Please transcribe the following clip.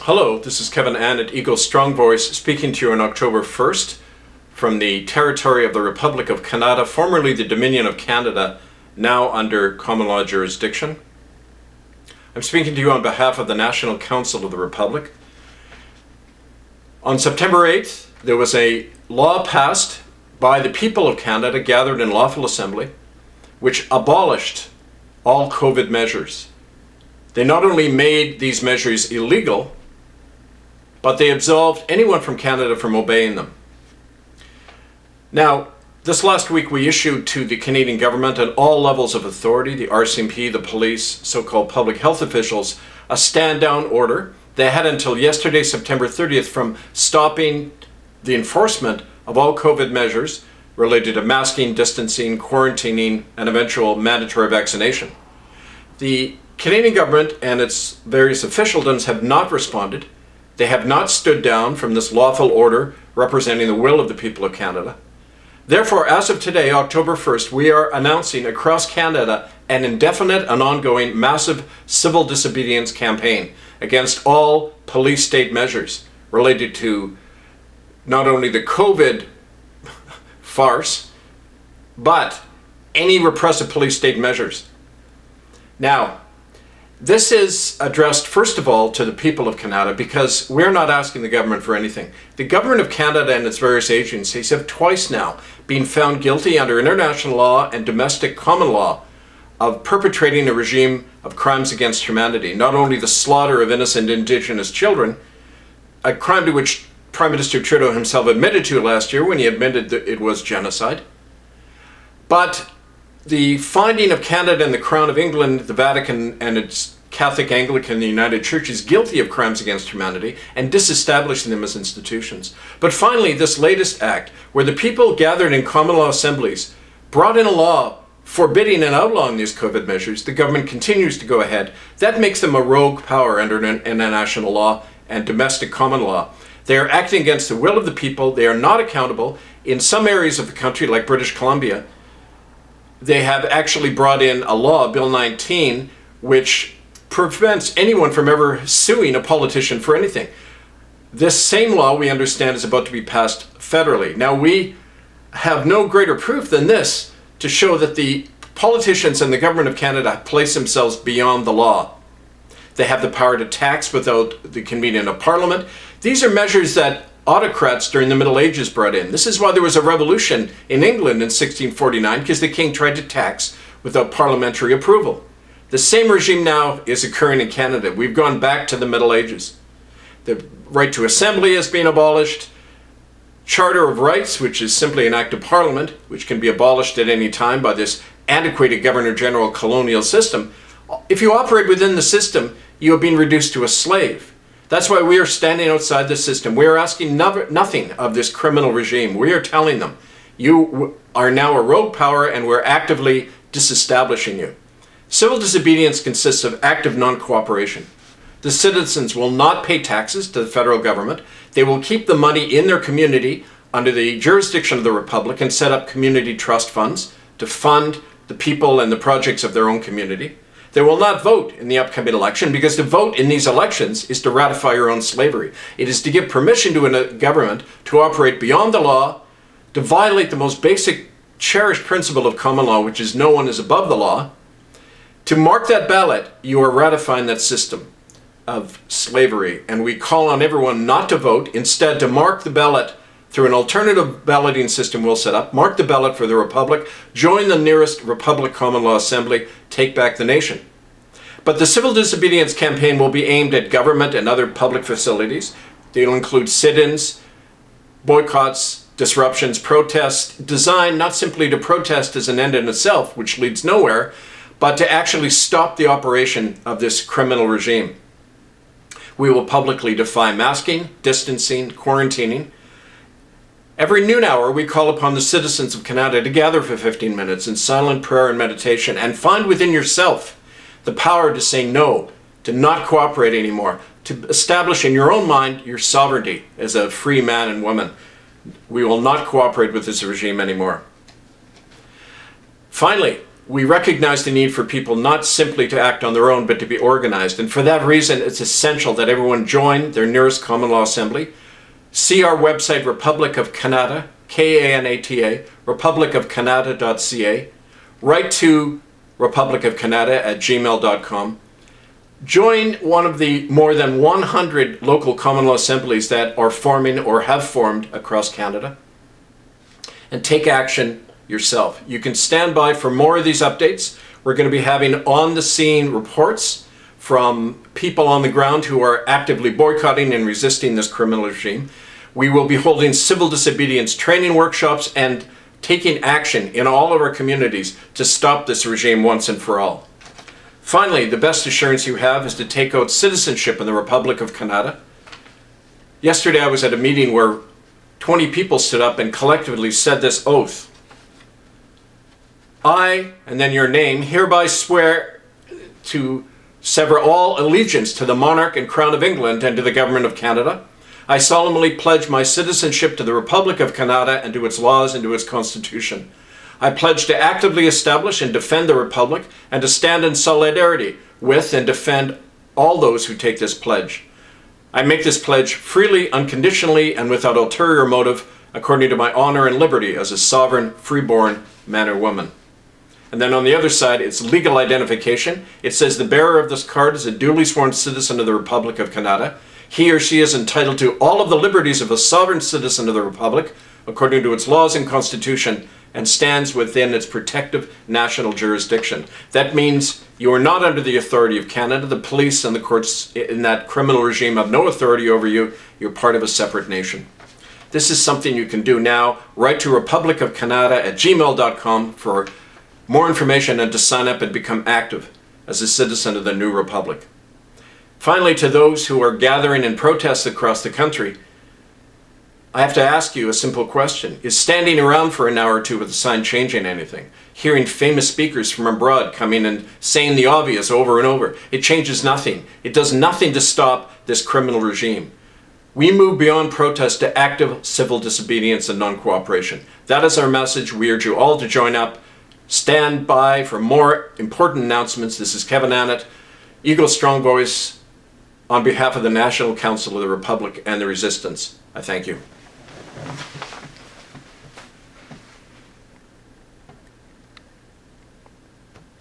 Hello, this is Kevin Ann at Eagle Strong Voice speaking to you on October 1st from the territory of the Republic of Canada, formerly the Dominion of Canada, now under common law jurisdiction. I'm speaking to you on behalf of the National Council of the Republic. On September 8th, there was a law passed by the people of Canada gathered in lawful assembly, which abolished all COVID measures. They not only made these measures illegal, but they absolved anyone from Canada from obeying them. Now, this last week we issued to the Canadian government at all levels of authority, the RCMP, the police, so-called public health officials, a stand-down order. They had until yesterday, September 30th, from stopping the enforcement of all COVID measures related to masking, distancing, quarantining, and eventual mandatory vaccination. The Canadian government and its various officialdoms have not responded. They have not stood down from this lawful order representing the will of the people of Canada. Therefore, as of today, October 1st, we are announcing across Canada an indefinite and ongoing massive civil disobedience campaign against all police state measures related to not only the COVID farce, but any repressive police state measures. Now, this is addressed, first of all, to the people of Canada because we're not asking the government for anything. The government of Canada and its various agencies have twice now been found guilty under international law and domestic common law of perpetrating a regime of crimes against humanity, not only the slaughter of innocent Indigenous children, a crime to which Prime Minister Trudeau himself admitted to last year when he admitted that it was genocide, but the finding of Canada and the Crown of England, the Vatican, and its Catholic, Anglican, the United Church is guilty of crimes against humanity and disestablishing them as institutions. But finally, this latest act, where the people gathered in common law assemblies brought in a law forbidding and outlawing these COVID measures, the government continues to go ahead. That makes them a rogue power under international law and domestic common law. They are acting against the will of the people. They are not accountable. In some areas of the country, like British Columbia, they have actually brought in a law, Bill 19, which prevents anyone from ever suing a politician for anything. This same law, we understand, is about to be passed federally. Now, we have no greater proof than this to show that the politicians and the government of Canada place themselves beyond the law. They have the power to tax without the convening of Parliament. These are measures that autocrats during the Middle Ages brought in. This is why there was a revolution in England in 1649, because the king tried to tax without parliamentary approval. The same regime now is occurring in Canada. We've gone back to the Middle Ages. The right to assembly has been abolished. Charter of Rights, which is simply an act of Parliament, which can be abolished at any time by this antiquated Governor-General colonial system. If you operate within the system, you have been reduced to a slave. That's why we are standing outside the system. We are asking nothing of this criminal regime. We are telling them, you are now a rogue power and we're actively disestablishing you. Civil disobedience consists of active non-cooperation. The citizens will not pay taxes to the federal government. They will keep the money in their community under the jurisdiction of the Republic and set up community trust funds to fund the people and the projects of their own community. They will not vote in the upcoming election because to vote in these elections is to ratify your own slavery. It is to give permission to a government to operate beyond the law, to violate the most basic cherished principle of common law, which is no one is above the law. To mark that ballot, you are ratifying that system of slavery. And we call on everyone not to vote, instead to mark the ballot through an alternative balloting system we'll set up. Mark the ballot for the Republic, join the nearest Republic common law assembly, take back the nation. But the civil disobedience campaign will be aimed at government and other public facilities. They'll include sit-ins, boycotts, disruptions, protests, designed not simply to protest as an end in itself, which leads nowhere, but to actually stop the operation of this criminal regime. We will publicly defy masking, distancing, quarantining. Every noon hour, we call upon the citizens of Canada to gather for 15 minutes in silent prayer and meditation and find within yourself the power to say no, to not cooperate anymore, to establish in your own mind your sovereignty as a free man and woman. We will not cooperate with this regime anymore. Finally, We recognize the need for people not simply to act on their own, but to be organized. And for that reason, it's essential that everyone join their nearest common law assembly. See our website, Republic of Canada, K-A-N-A-T-A, republicofcanada.ca. Write to republicofcanada@gmail.com. Join one of the more than 100 local common law assemblies that are forming or have formed across Canada. And take action yourself. You can stand by for more of these updates. We're going to be having on-the-scene reports from people on the ground who are actively boycotting and resisting this criminal regime. We will be holding civil disobedience training workshops and taking action in all of our communities to stop this regime once and for all. Finally, the best assurance you have is to take out citizenship in the Republic of Canada. Yesterday I was at a meeting where 20 people stood up and collectively said this oath. I, and then your name, hereby swear to sever all allegiance to the monarch and crown of England and to the government of Canada. I solemnly pledge my citizenship to the Republic of Canada and to its laws and to its constitution. I pledge to actively establish and defend the Republic and to stand in solidarity with and defend all those who take this pledge. I make this pledge freely, unconditionally, and without ulterior motive, according to my honor and liberty as a sovereign, freeborn man or woman. And then on the other side, it's legal identification. It says the bearer of this card is a duly sworn citizen of the Republic of Canada. He or she is entitled to all of the liberties of a sovereign citizen of the Republic, according to its laws and constitution, and stands within its protective national jurisdiction. That means you are not under the authority of Canada. The police and the courts in that criminal regime have no authority over you. You're part of a separate nation. This is something you can do now. Write to republicofcanada@gmail.com for more information and to sign up and become active as a citizen of the new republic. Finally, to those who are gathering in protests across the country, I have to ask you a simple question. Is standing around for an hour or two with a sign changing anything? Hearing famous speakers from abroad coming and saying the obvious over and over, it changes nothing. It does nothing to stop this criminal regime. We move beyond protest to active civil disobedience and non-cooperation. That is our message. We urge you all to join up. Stand by for more important announcements. This is Kevin Annett, Eagle Strong Voice, on behalf of the National Council of the Republic and the Resistance. I thank you.